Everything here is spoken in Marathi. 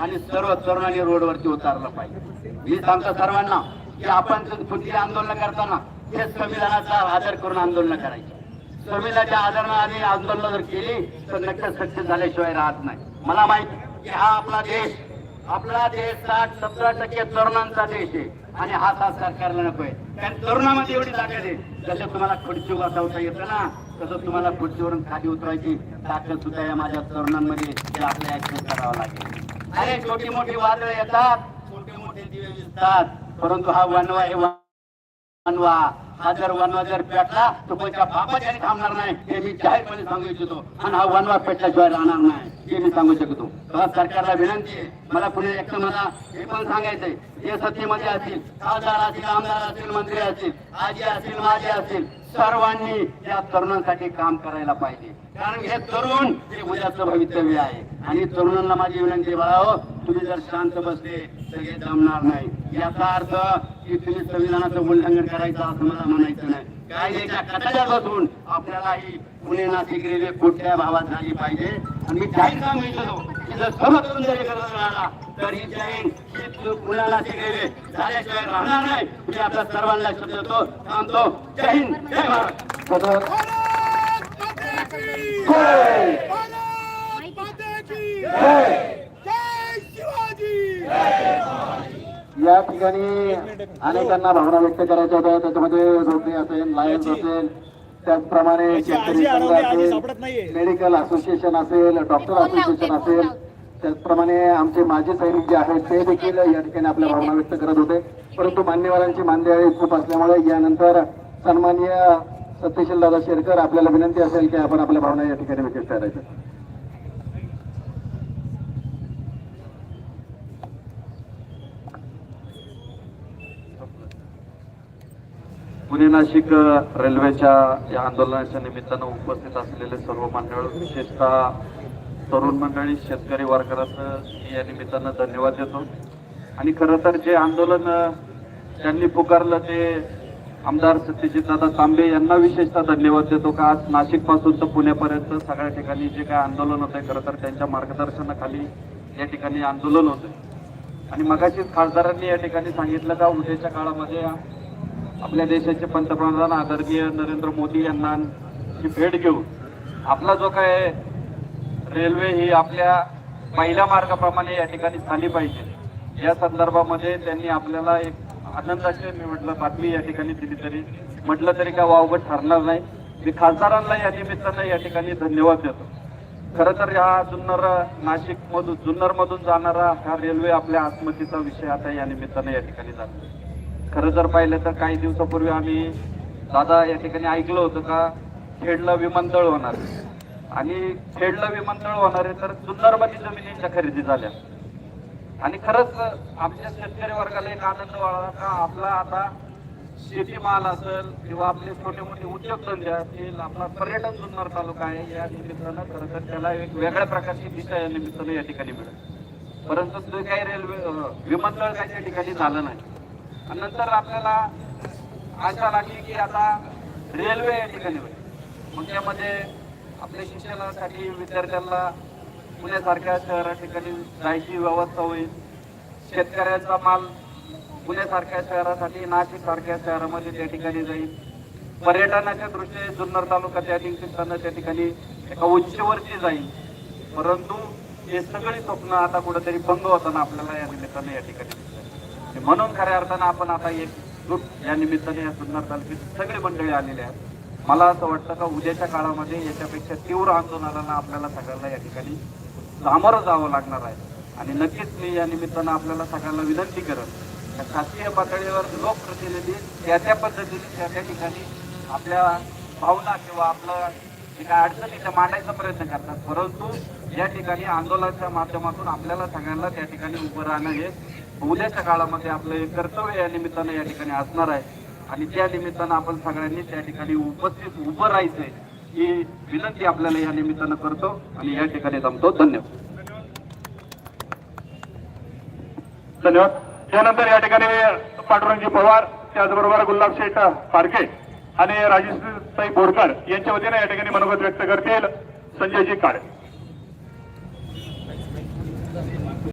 आणि सर्व तरुणांनी रोडवरती उतरलं पाहिजे. मी सांगतो सर्वांना की आपण कुठली आंदोलन करताना हे संविधानाचा आदर करून आंदोलन करायचं. संविधानाच्या आदरणाने आंदोलन जर केली तर नक्कीच सक्सेस झाल्याशिवाय राहत नाही. मला माहिती की हा आपला देश 60-70% तरुणांचा देश आहे आणि हा साथ सरकारला नकोय. कारण तरुणामध्ये एवढी ताकद आहे, जसं तुम्हाला खुर्ची बसवता येतं ना तसं तुम्हाला खुर्चीवरून खाली उतरायची ताकद सुद्धा या माझ्या तरुणांमध्ये ते आपल्या ऍक्सेस करावं लागेल. अरे छोटी मोठी वादळ येतात, छोटे मोठे दिवे दिसतात, परंतु हा वनवा हे वनवा हा वनवा जर पेटला तर कोणत्या बापाच्याने थांबणार नाही हे मी जाहीरपणे सांगू इच्छितो. आणि हा वनवा पेटल्याशिवाय राहणार नाही हे मी सांगू शकतो. सरकारला विनंती आहे, मला पुढे एक मला हे पण सांगायचंय, जे सत्तेमध्ये असतील, खासदार असतील, आमदार असतील, मंत्री असतील, आजी असतील, माझे असतील, सर्वांनी या तरुणांसाठी काम करायला पाहिजे. कारण हे तरुण हे उद्याचं भवितव्य आहे. आणि तरुणांना माझी विनंती बाळाओ, तुम्ही जर शांत बसले सगळे जमणार नाही. याचा अर्थ की तुम्ही संविधानाचं उल्लंघन करायचं असं मला म्हणायचं नाही. कायद्याच्या कटाच्या बसून आपल्यालाही पुणे नाशिक रेल्वे कुठल्या भावात झाली पाहिजे. आणि मी जाहीर सांगू इच्छितो की जर सर्व तरुण जरी करत राहिला तर ही जाहीर की पुणे नाशिक रेल्वे झाल्याशिवाय राहणार नाही. मी आपल्या सर्वांना शब्द देतो, सांगतो. जय हिंद, जय महाराष्ट्र. या ठिकाणी अनेकांना भावना व्यक्त करायच्या होत्या. त्याच्यामध्ये रोटरी असेल, लायन्स असेल, त्याचप्रमाणे शेतकरी संघ असेल, मेडिकल असोसिएशन असेल, डॉक्टर असोसिएशन असेल, त्याचप्रमाणे आमचे माजी सैनिक जे आहेत ते देखील या ठिकाणी आपल्या भावना व्यक्त करत होते. परंतु मान्यवरांची मानदेळी खूप असल्यामुळे यानंतर सन्माननीय सत्यशील दादा शेरकर आपल्याला विनंती असेल की आपण आपल्या भावना या ठिकाणी व्यक्त करायच्या. पुणे नाशिक रेल्वेच्या या आंदोलनाच्या निमित्तानं उपस्थित असलेले सर्व मान्यवर, विशेषतः तरुण मंडळी, शेतकरी वर्गाचं मी या निमित्तानं धन्यवाद देतो. आणि खरं तर जे आंदोलन त्यांनी पुकारलं ते आमदार सत्यजितदादा तांबे यांना विशेषतः धन्यवाद देतो का आज नाशिक पासून तर पुण्यापर्यंत सगळ्या ठिकाणी जे काय आंदोलन होतंय खरं तर त्यांच्या मार्गदर्शनाखाली या ठिकाणी आंदोलन होतंय. आणि मगाशीच खासदारांनी या ठिकाणी सांगितलं का उद्याच्या काळामध्ये आपल्या देशाचे पंतप्रधान आदरणीय नरेंद्र मोदी यांना भेट घेऊन आपला जो काय रेल्वे ही आपल्या पहिल्या मार्गाप्रमाणे या ठिकाणी झाली पाहिजे या संदर्भामध्ये त्यांनी आपल्याला एक आनंदाची मी म्हटलं बातमी या ठिकाणी दिली तरी म्हटलं तरी काय वावगं ठरणार नाही. मी खासदारांना या निमित्तानं या ठिकाणी धन्यवाद देतो. खरं तर या जुन्नर मधून जाणारा हा रेल्वे आपल्या आत्महत्येचा विषय आता या निमित्तानं या ठिकाणी झाला. खरं जर पाहिलं तर काही दिवसापूर्वी आम्ही दादा या ठिकाणी ऐकलं होतं का खेडला विमानतळ होणार आणि खेडला विमानतळ होणार आहे तर जुन्नरमध्ये जमिनीच्या खरेदी झाल्या. आणि खरंच आमच्या शेतकरी वर्गाला एक आनंद वाटला का आपला आता शेतीमाल असेल किंवा आपले छोटे मोठे उद्योगधंदे असतील, आपला पर्यटन जुन्नर तालुका आहे या निमित्तानं खरं तर त्याला एक वेगळ्या प्रकारची दिशा या निमित्तानं या ठिकाणी मिळेल. परंतु ते काही विमानतळ काही त्या ठिकाणी झालं नाही. आणि नंतर आपल्याला आशा लागली की आता रेल्वे या ठिकाणी होईल. मग त्यामध्ये आपल्या शिक्षणासाठी विद्यार्थ्यांना पुण्यासारख्या शहरा ठिकाणी जायची व्यवस्था होईल. शेतकऱ्याचा माल पुण्यासारख्या शहरासाठी नाशिक सारख्या शहरामध्ये त्या ठिकाणी जाईल. पर्यटनाच्या दृष्टीने जुन्नर तालुका त्या निमित्तानं त्या ठिकाणी एका उंचीवरती जाईल. परंतु हे सगळी स्वप्न आता कुठेतरी भंग होताना आपल्याला या निमित्तानं या ठिकाणी दिसतात. म्हणून खऱ्या अर्थानं आपण आता एक ग्रुप या निमित्ताने या जुन्नर तालुक्यात सगळे मंडळी आलेले आहेत. मला असं वाटतं का उद्याच्या काळामध्ये याच्यापेक्षा तीव्र आंदोलनाला आपल्याला सगळ्यांना या ठिकाणी सामोरं जावं लागणार आहे. आणि नक्कीच मी या निमित्तानं आपल्याला सगळ्यांना विनंती करत शासकीय पातळीवर लोकप्रतिनिधी त्या पद्धतीने त्या ठिकाणी आपल्या भावना किंवा आपलं जे काय अडचणी त्या मांडायचा प्रयत्न करतात. परंतु या ठिकाणी आंदोलनाच्या माध्यमातून आपल्याला सगळ्यांना त्या ठिकाणी उभं राहणं हे उद्याच्या काळामध्ये आपलं एक कर्तव्य या निमित्तानं या ठिकाणी असणार आहे. आणि त्या निमित्तानं आपण सगळ्यांनी त्या ठिकाणी उपस्थित उभं राहायचंय ही विनंती आपल्याला या निमित्तानं करतो आणि या ठिकाणी थांबतो. धन्यवाद. धन्यवाद. त्यानंतर या ठिकाणी पांडुरंगजी पवार, त्याचबरोबर गुलाब शेठ फारके आणि राजेशताई बोरकर यांच्या वतीने या ठिकाणी मनोगत व्यक्त करतील संजयजी काळे.